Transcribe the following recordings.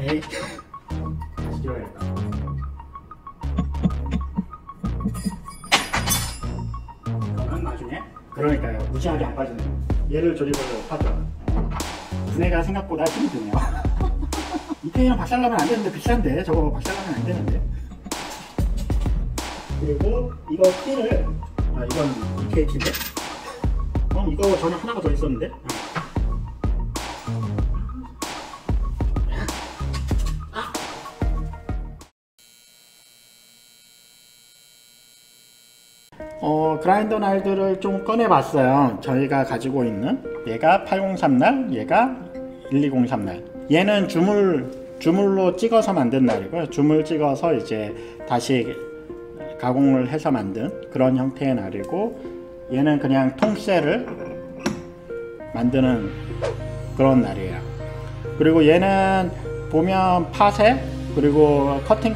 에이, 다시 지워야겠다. 이거는 나중에, 그러니까요, 무시하게 안 빠지네요. 얘를 조립을 하죠. 분해가 생각보다 힘이 드네요. 이 K는 박살나면 안 되는데, 비싼데 저거 박살나면 안 되는데. 그리고 이거 K를, 이건 EKT인데, 이거 전에 하나가 더 있었는데. 그라인더 날들을 좀 꺼내 봤어요. 저희가 가지고 있는, 얘가 803날, 얘가 1203날. 얘는 주물로 찍어서 만든 날이고요. 주물 찍어서 이제 다시 가공을 해서 만든 그런 형태의 날이고, 얘는 그냥 통셀을 만드는 그런 날이에요. 그리고 얘는 보면 파쇄, 그리고 커팅,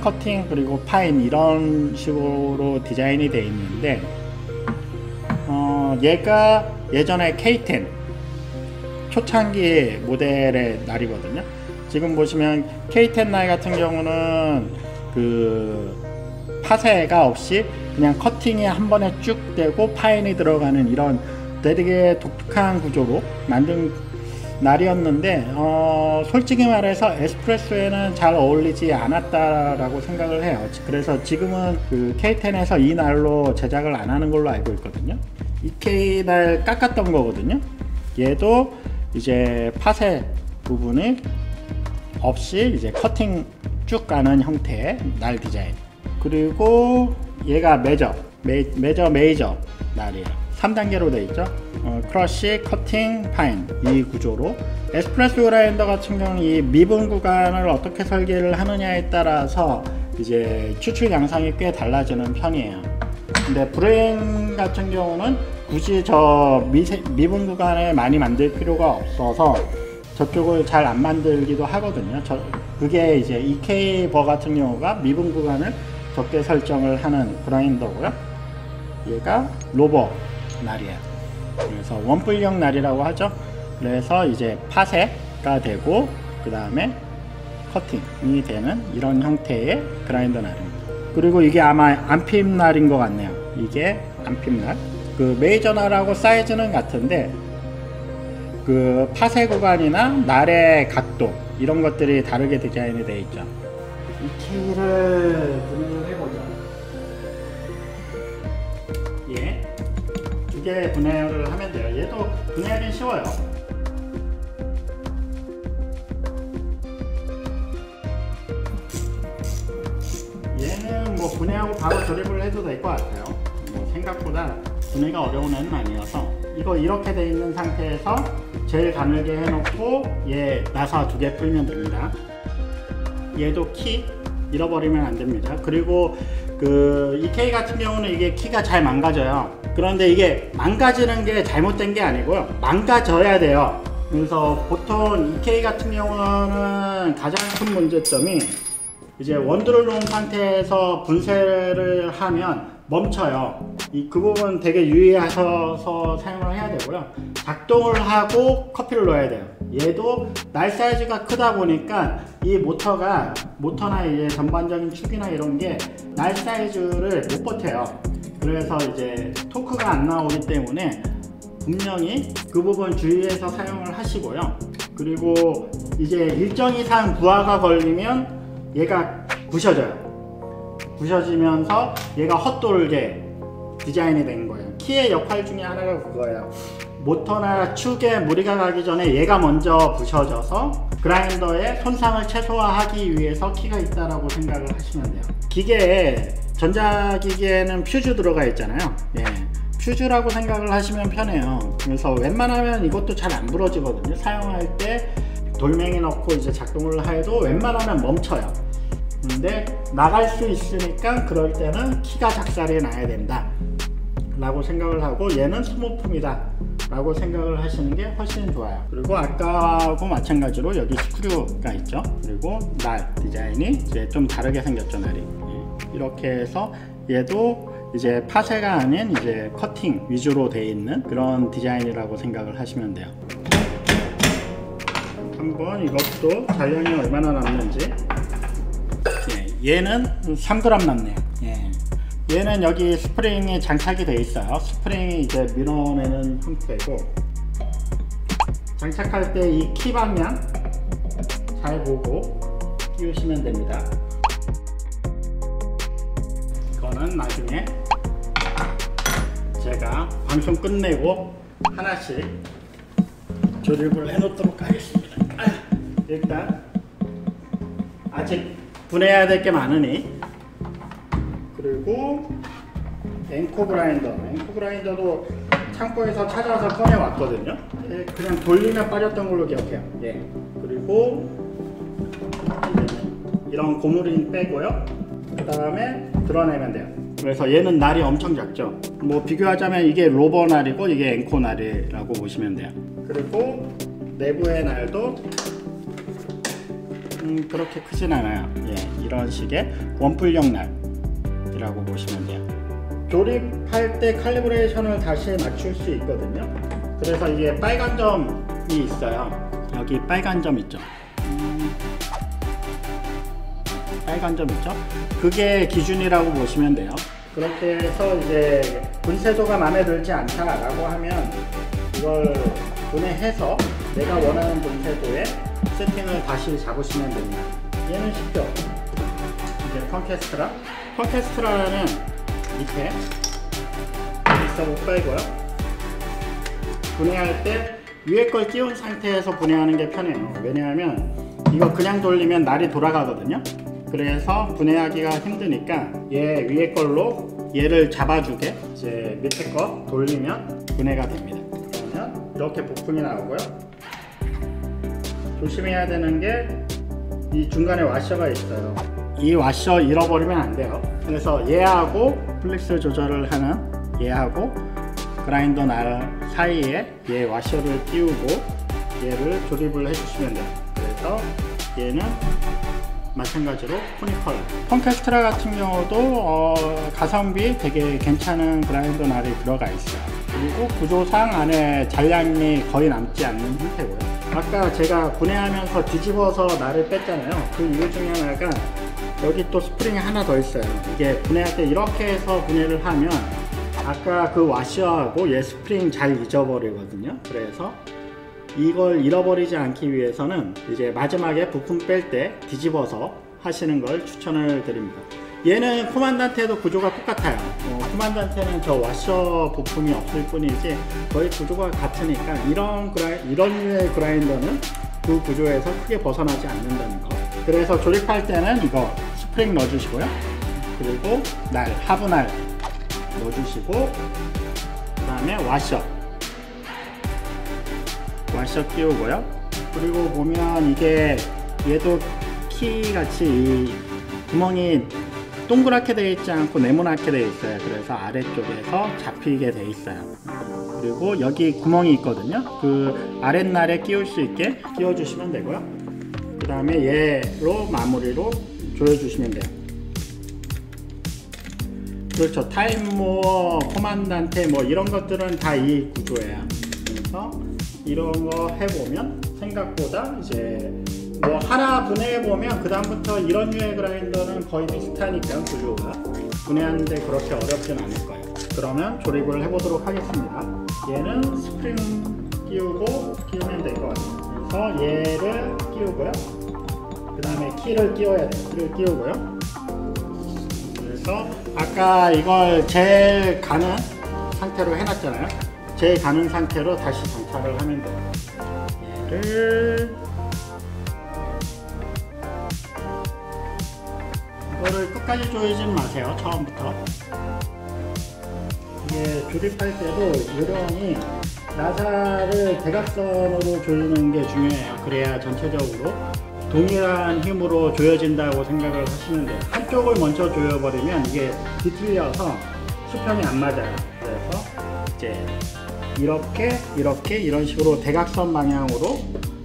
그리고 파인, 이런 식으로 디자인이 되어 있는데, 얘가 예전에 K10 초창기 모델의 날이거든요. 지금 보시면 K10 날 같은 경우는 그 파쇄가 없이 그냥 커팅이 한 번에 쭉 되고 파인이 들어가는 이런 되게 독특한 구조로 만든 날이었는데, 솔직히 말해서 에스프레소에는 잘 어울리지 않았다라고 생각을 해요. 그래서 지금은 그 K10에서 이 날로 제작을 안 하는 걸로 알고 있거든요. 이 K 날 깎았던 거거든요. 얘도 이제 파쇄 부분이 없이 이제 커팅 쭉 가는 형태의 날 디자인. 그리고 얘가 메이저 날이에요. 3단계로 되어 있죠. 크러쉬, 커팅, 파인, 이 구조로. 에스프레소 그라인더 같은 경우는 이 미분 구간을 어떻게 설계를 하느냐에 따라서 이제 추출 양상이 꽤 달라지는 편이에요. 근데 브레인 같은 경우는 굳이 저 미분 구간을 많이 만들 필요가 없어서 저쪽을 잘 안 만들기도 하거든요. 그게 이제 EK-버 같은 경우가 미분 구간을 적게 설정을 하는 그라인더고요. 얘가 로버 날이에요. 그래서 원뿔형 날이라고 하죠. 그래서 이제 파쇄가 되고 그 다음에 커팅이 되는 이런 형태의 그라인더 날입니다. 그리고 이게 아마 안핍 날인 것 같네요. 이게 안핍 날. 그 메이저 날하고 사이즈는 같은데 그 파쇄 구간이나 날의 각도 이런 것들이 다르게 디자인이 되어 있죠. 이 K를 분해를 해보죠. 예. 두 개 분해를 하면 돼요. 얘도 분해하기 쉬워요. 얘는 뭐 분해하고 바로 조립을 해도 될 것 같아요. 뭐 생각보다 분해가 어려운 애는 아니어서 이거 이렇게 돼 있는 상태에서 제일 가늘게 해놓고 얘 나사 두 개 풀면 됩니다. 얘도 키 잃어버리면 안 됩니다. 그리고 그 EK 같은 경우는 이게 키가 잘 망가져요. 그런데 이게 망가지는 게 잘못된 게 아니고요, 망가져야 돼요. 그래서 보통 EK 같은 경우는 가장 큰 문제점이 이제 원두를 놓은 상태에서 분쇄를 하면 멈춰요. 그 부분 되게 유의하셔서 사용을 해야 되고요. 작동을 하고 커피를 넣어야 돼요. 얘도 날 사이즈가 크다 보니까 이 모터나 이제 전반적인 축이나 이런 게 날 사이즈를 못 버텨요. 그래서 이제 토크가 안 나오기 때문에 분명히 그 부분 주의해서 사용을 하시고요. 그리고 이제 일정 이상 부하가 걸리면 얘가 부셔져요. 부셔지면서 얘가 헛돌게 디자인이 된 거예요. 키의 역할 중에 하나가 그거예요. 모터나 축에 무리가 가기 전에 얘가 먼저 부셔져서 그라인더의 손상을 최소화하기 위해서 키가 있다라고 생각을 하시면 돼요. 기계에, 전자기계에는 퓨즈 들어가 있잖아요. 예, 퓨즈라고 생각을 하시면 편해요. 그래서 웬만하면 이것도 잘 안 부러지거든요. 사용할 때 돌멩이 넣고 이제 작동을 해도 웬만하면 멈춰요. 근데 나갈 수 있으니까 그럴 때는 키가 작살이 나야 된다 라고 생각을 하고, 얘는 소모품이다 라고 생각을 하시는 게 훨씬 좋아요. 그리고 아까하고 마찬가지로 여기 스크류가 있죠. 그리고 날 디자인이 이제 좀 다르게 생겼죠, 날이. 이렇게 해서 얘도 이제 파쇄가 아닌 이제 커팅 위주로 되어 있는 그런 디자인이라고 생각을 하시면 돼요. 한번 이것도 잔량이 얼마나 남는지 얘는 3g 남네요. 예. 얘는 여기 스프링이 장착이 되어 있어요. 스프링이 이제 밀어내는 형태고, 장착할 때 이 키 방향 잘 보고 끼우시면 됩니다. 이거는 나중에 제가 방송 끝내고 하나씩 조립을 해 놓도록 하겠습니다. 일단 아직 분해해야 될 게 많으니. 그리고 앵코 그라인더도 창고에서 찾아서 꺼내 왔거든요. 그냥 돌리면 빠졌던 걸로 기억해요. 예. 그리고 이런 고무링 빼고요. 그 다음에 드러내면 돼요. 그래서 얘는 날이 엄청 작죠. 뭐 비교하자면 이게 로버 날이고 이게 앵코 날이라고 보시면 돼요. 그리고 내부의 날도 그렇게 크진 않아요. 예, 이런 식의 원뿔형 날이라고 보시면 돼요. 조립할 때 칼리브레이션을 다시 맞출 수 있거든요. 그래서 이게 빨간 점이 있어요. 여기 빨간 점 있죠. 빨간 점 있죠. 그게 기준이라고 보시면 돼요. 그렇게 해서 이제 분쇄도가 마음에 들지 않다라고 하면 이걸 분해해서 내가 원하는 분쇄도에 세팅을 다시 잡으시면 됩니다. 얘는 쉽죠. 이제 펑케스트라는 밑에 있어도 빼고요. 분해할 때 위에 걸 끼운 상태에서 분해하는 게 편해요. 왜냐하면 이거 그냥 돌리면 날이 돌아가거든요. 그래서 분해하기가 힘드니까 얘 위에 걸로 얘를 잡아주게 이제 밑에 거 돌리면 분해가 됩니다. 그러면 이렇게 부품이 나오고요. 조심해야 되는 게 이 중간에 와셔가 있어요. 이 와셔 잃어버리면 안 돼요. 그래서 얘하고 플렉스 조절을 하는 얘하고 그라인더 날 사이에 얘 와셔를 끼우고 얘를 조립을 해주시면 돼요. 그래서 얘는 마찬가지로 코니컬. 펑케스트라 같은 경우도 가성비 되게 괜찮은 그라인더 날이 들어가 있어요. 그리고 구조상 안에 잔량이 거의 남지 않는 형태고요. 아까 제가 분해하면서 뒤집어서 날을 뺐잖아요. 그 이유 중에 하나가 여기 또 스프링이 하나 더 있어요. 이게 분해할 때 이렇게 해서 분해를 하면 아까 그 와셔하고 얘 스프링 잘 잊어버리거든요. 그래서 이걸 잃어버리지 않기 위해서는 이제 마지막에 부품 뺄 때 뒤집어서 하시는 걸 추천을 드립니다. 얘는 코만단테도 구조가 똑같아요. 코만단테는 저 와셔 부품이 없을 뿐이지 거의 구조가 같으니까 이런 류의 그라인더는 그 구조에서 크게 벗어나지 않는다는 거. 그래서 조립할 때는 이거 스프링 넣어주시고요. 그리고 날, 하부날 넣어주시고 그 다음에 와셔 끼우고요. 그리고 보면 이게 얘도 키 같이 이 구멍이 동그랗게 되어 있지 않고 네모나게 되어 있어요. 그래서 아래쪽에서 잡히게 되어 있어요. 그리고 여기 구멍이 있거든요. 그 아랫날에 끼울 수 있게 끼워 주시면 되고요. 그 다음에 얘로 마무리로 조여 주시면 돼요. 그렇죠. 타임모어, 코만단테 뭐 이런 것들은 다 이 구조예요. 그래서 이런 거 해보면 생각보다 이제 뭐 하나 분해해보면 그 다음부터 이런 류의 그라인더는 거의 비슷하니까 구조가 분해하는데 그렇게 어렵진 않을 거예요. 그러면 조립을 해보도록 하겠습니다. 얘는 스프링 끼우면 될 것 같아요. 그래서 얘를 끼우고요. 그 다음에 키를 끼워야 돼요. 키를 끼우고요. 그래서 아까 이걸 제일 가는 상태로 해놨잖아요. 제일 가는 상태로 다시 장착을 하면 돼요. 얘를 이거를 끝까지 조이진 마세요. 처음부터. 이게 조립할 때도 요령이 나사를 대각선으로 조이는 게 중요해요. 그래야 전체적으로 동일한 힘으로 조여진다고 생각을 하시면 돼요. 한쪽을 먼저 조여버리면 이게 뒤틀려서 수평이 안 맞아요. 그래서 이제 이렇게 이런 식으로 대각선 방향으로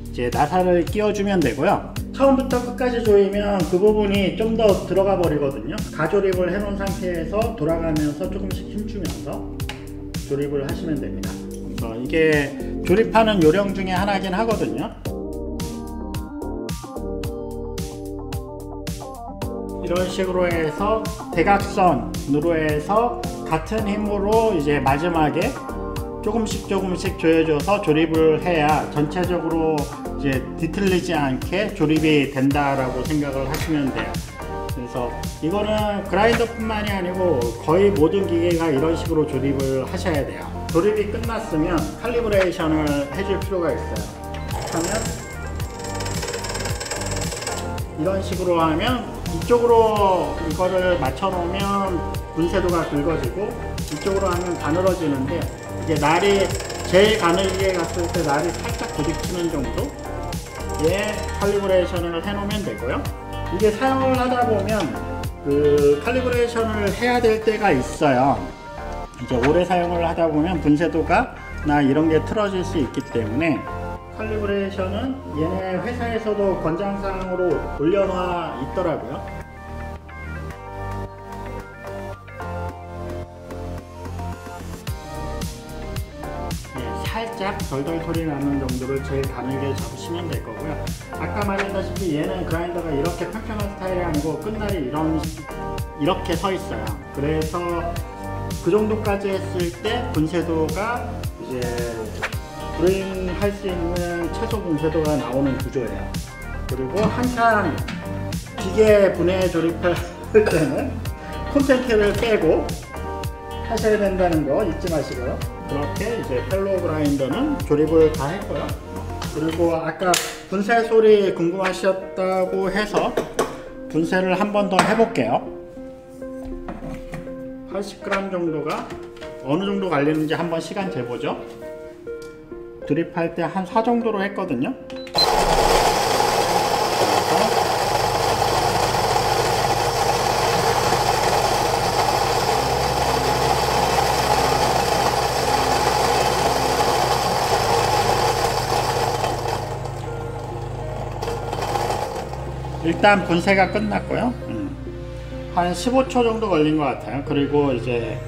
이제 나사를 끼워주면 되고요. 처음부터 끝까지 조이면 그 부분이 좀 더 들어가 버리거든요. 가조립을 해 놓은 상태에서 돌아가면서 조금씩 힘주면서 조립을 하시면 됩니다. 그래서 이게 조립하는 요령 중에 하나긴 하거든요. 이런 식으로 해서 대각선으로 해서 같은 힘으로 이제 마지막에 조금씩 조여줘서 조립을 해야 전체적으로 이제 뒤틀리지 않게 조립이 된다라고 생각을 하시면 돼요. 그래서 이거는 그라인더뿐만이 아니고 거의 모든 기계가 이런 식으로 조립을 하셔야 돼요. 조립이 끝났으면 칼리브레이션을 해줄 필요가 있어요. 그러면 이런 식으로 하면 이쪽으로 이거를 맞춰 놓으면 분쇄도가 굵어지고 이쪽으로 하면 가늘어지는데, 이게 날이 제일 가늘게 갔을 때 날이 살짝 부딪히는 정도의 칼리브레이션을 해 놓으면 되고요. 이게 사용을 하다 보면 그 칼리브레이션을 해야 될 때가 있어요. 이제 오래 사용을 하다 보면 분쇄도가 나 이런 게 틀어질 수 있기 때문에 칼리브레이션은 얘네 회사에서도 권장사항으로 올려놔 있더라고요. 살짝 덜덜 소리 나는 정도를 제일 가늘게 잡으시면 될 거고요. 아까 말했다시피 얘는 그라인더가 이렇게 평평한 스타일이 아니고 끝날이 이렇게 서 있어요. 그래서 그 정도까지 했을 때 분쇄도가 이제 브레인 할 수 있는 최소 분쇄도가 나오는 구조예요. 그리고 한칸 기계 분해 조립할 때는 콘센트를 빼고 하셔야 된다는 거 잊지 마시고요. 그렇게 이제 펠로우 그라인더는 조립을 다 했고요. 그리고 아까 분쇄 소리 궁금하셨다고 해서 분쇄를 한 번 더 해볼게요. 80g 정도가 어느 정도 갈리는지 한번 시간 재보죠. 드립할 때 한 4 정도로 했거든요. 일단 분쇄가 끝났고요. 한 15초 정도 걸린 것 같아요. 그리고 이제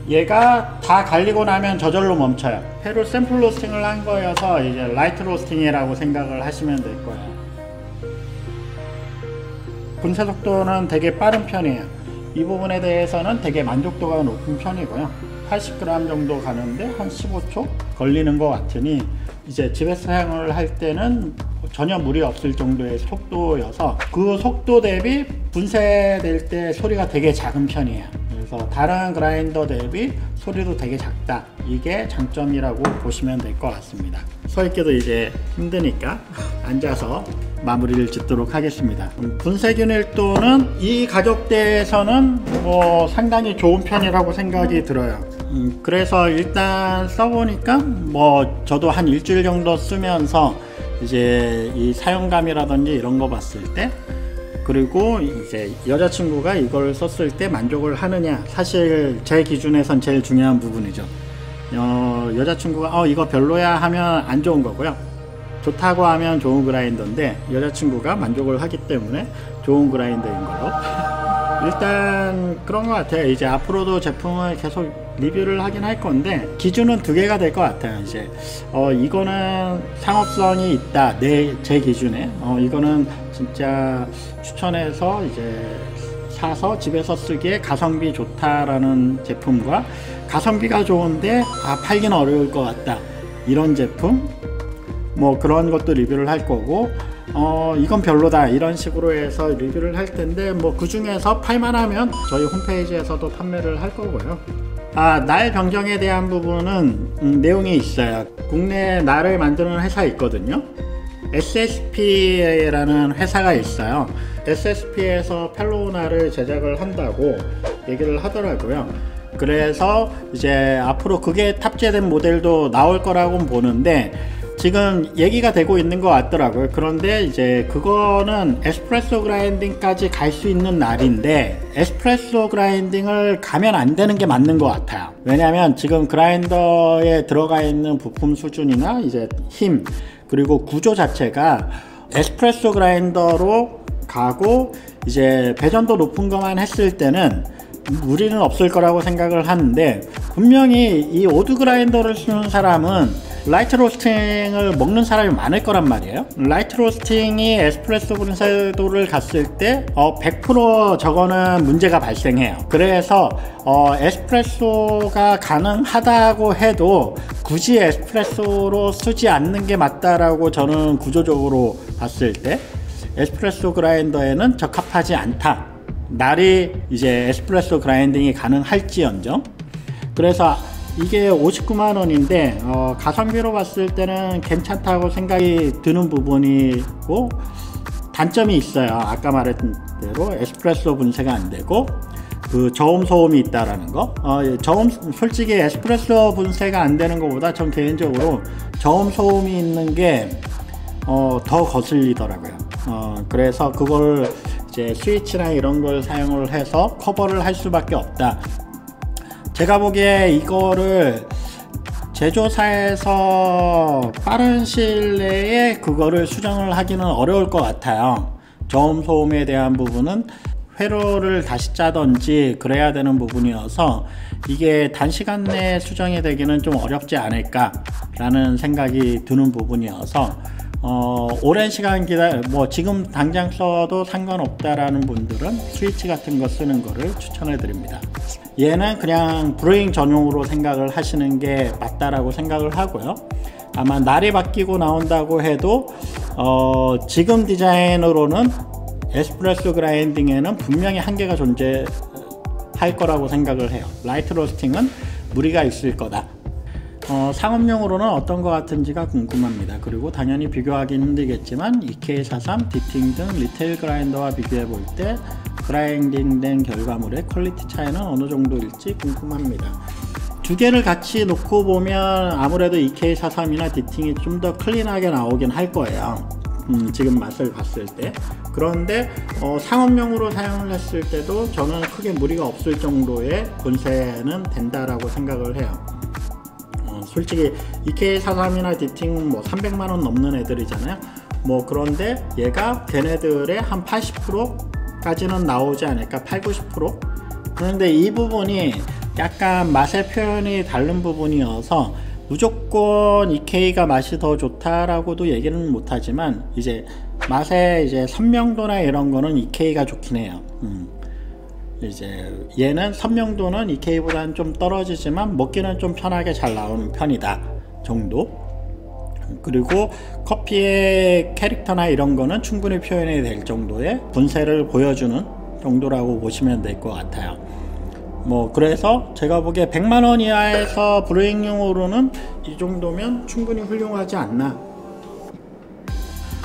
얘가 다 갈리고 나면 저절로 멈춰요. 회로 샘플 로스팅을 한 거여서 이제 라이트 로스팅이라고 생각을 하시면 될 거예요. 분쇄 속도는 되게 빠른 편이에요. 이 부분에 대해서는 되게 만족도가 높은 편이고요. 80g 정도 가는데 한 15초 걸리는 것 같으니 이제 집에서 사용을 할 때는 전혀 무리 없을 정도의 속도여서 그 속도 대비 분쇄될 때 소리가 되게 작은 편이에요. 그래서 다른 그라인더 대비 소리도 되게 작다, 이게 장점이라고 보시면 될 것 같습니다. 서 있기도 이제 힘드니까 앉아서 마무리를 짓도록 하겠습니다. 분쇄 균일도는 이 가격대에서는 뭐 상당히 좋은 편이라고 생각이 들어요. 그래서 일단 써보니까 뭐 저도 한 일주일 정도 쓰면서 이제 이 사용감이라든지 이런 거 봤을 때, 그리고 이제 여자친구가 이걸 썼을 때 만족을 하느냐, 사실 제 기준에선 제일 중요한 부분이죠. 여자친구가 이거 별로야 하면 안 좋은 거고요. 좋다고 하면 좋은 그라인더인데 여자친구가 만족을 하기 때문에 좋은 그라인더인 걸로 일단 그런 것 같아요. 이제 앞으로도 제품을 계속 리뷰를 하긴 할 건데 기준은 두 개가 될 것 같아요. 이제 이거는 상업성이 있다, 제 기준에 이거는 진짜 추천해서 이제 사서 집에서 쓰기에 가성비 좋다라는 제품과 가성비가 좋은데 팔기는 어려울 것 같다, 이런 제품, 뭐 그런 것도 리뷰를 할 거고, 이건 별로다 이런 식으로 해서 리뷰를 할 텐데, 뭐 그 중에서 팔만하면 저희 홈페이지에서도 판매를 할 거고요. 날 변경에 대한 부분은 내용이 있어요. 국내에 날을 만드는 회사 있거든요. SSP라는 회사가 있어요. SSP에서 펠로우 날을 제작을 한다고 얘기를 하더라고요. 그래서 이제 앞으로 그게 탑재된 모델도 나올 거라고 보는데 지금 얘기가 되고 있는 것 같더라고요. 그런데 이제 그거는 에스프레소 그라인딩까지 갈 수 있는 날인데 에스프레소 그라인딩을 가면 안 되는 게 맞는 것 같아요. 왜냐하면 지금 그라인더에 들어가 있는 부품 수준이나 이제 힘, 그리고 구조 자체가 에스프레소 그라인더로 가고 이제 배전도 높은 것만 했을 때는 무리는 없을 거라고 생각을 하는데, 분명히 이 오드 그라인더를 쓰는 사람은 라이트 로스팅을 먹는 사람이 많을 거란 말이에요. 라이트 로스팅이 에스프레소 분쇄도를 갔을 때 100% 저거는 문제가 발생해요. 그래서 에스프레소가 가능하다고 해도 굳이 에스프레소로 쓰지 않는 게 맞다라고 저는 구조적으로 봤을 때 에스프레소 그라인더에는 적합하지 않다. 날이 이제 에스프레소 그라인딩이 가능할지언정. 그래서 이게 59만 원인데 가성비로 봤을 때는 괜찮다고 생각이 드는 부분이고, 단점이 있어요. 아까 말했던 대로 에스프레소 분쇄가 안 되고 그 저음 소음이 있다라는 거. 솔직히 에스프레소 분쇄가 안 되는 것보다 전 개인적으로 저음 소음이 있는 게 더 거슬리더라고요. 그래서 그걸 이제 스위치나 이런 걸 사용을 해서 커버를 할 수밖에 없다. 제가 보기에 이거를 제조사에서 빠른 시일 내에 그거를 수정을 하기는 어려울 것 같아요. 저음 소음에 대한 부분은 회로를 다시 짜든지 그래야 되는 부분이어서 이게 단시간 내에 수정이 되기는 좀 어렵지 않을까 라는 생각이 드는 부분이어서 오랜 시간 지금 당장 써도 상관없다라는 분들은 스위치 같은 거 쓰는 거를 추천해 드립니다. 얘는 그냥 브루잉 전용으로 생각을 하시는 게 맞다라고 생각을 하고요. 아마 날이 바뀌고 나온다고 해도 지금 디자인으로는 에스프레소 그라인딩에는 분명히 한계가 존재할 거라고 생각을 해요. 라이트 로스팅은 무리가 있을 거다. 상업용으로는 어떤 것 같은지가 궁금합니다. 그리고 당연히 비교하기 힘들겠지만 EK43, 디팅 등 리테일 그라인더와 비교해 볼 때 그라인딩 된 결과물의 퀄리티 차이는 어느 정도일지 궁금합니다. 두 개를 같이 놓고 보면 아무래도 EK43이나 디팅이 좀 더 클린하게 나오긴 할 거예요. 지금 맛을 봤을 때. 그런데 상업용으로 사용을 했을 때도 저는 크게 무리가 없을 정도의 분쇄는 된다라고 생각을 해요. 솔직히 EK43이나 디팅 뭐 300만원 넘는 애들이잖아요. 그런데 얘가 걔네들의 한 80%까지는 나오지 않을까, 80-90%? 그런데 이 부분이 약간 맛의 표현이 다른 부분이어서 무조건 EK가 맛이 더 좋다라고도 얘기는 못하지만 이제 맛의 이제 선명도나 이런 거는 EK가 좋긴 해요. 이제 얘는 선명도는 EK보다는 좀 떨어지지만 먹기는 좀 편하게 잘 나오는 편이다 정도. 그리고 커피의 캐릭터나 이런 거는 충분히 표현이 될 정도의 분쇄를 보여주는 정도라고 보시면 될 것 같아요. 그래서 제가 보기에 100만원 이하에서 브루잉용으로는 이 정도면 충분히 훌륭하지 않나.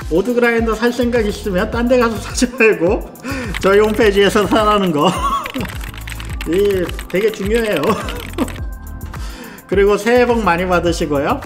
오드 그라인더 살 생각 있으면 딴 데 가서 사지 말고 저희 홈페이지에서 사라는 거 이 되게 중요해요. 그리고 새해 복 많이 받으시고요.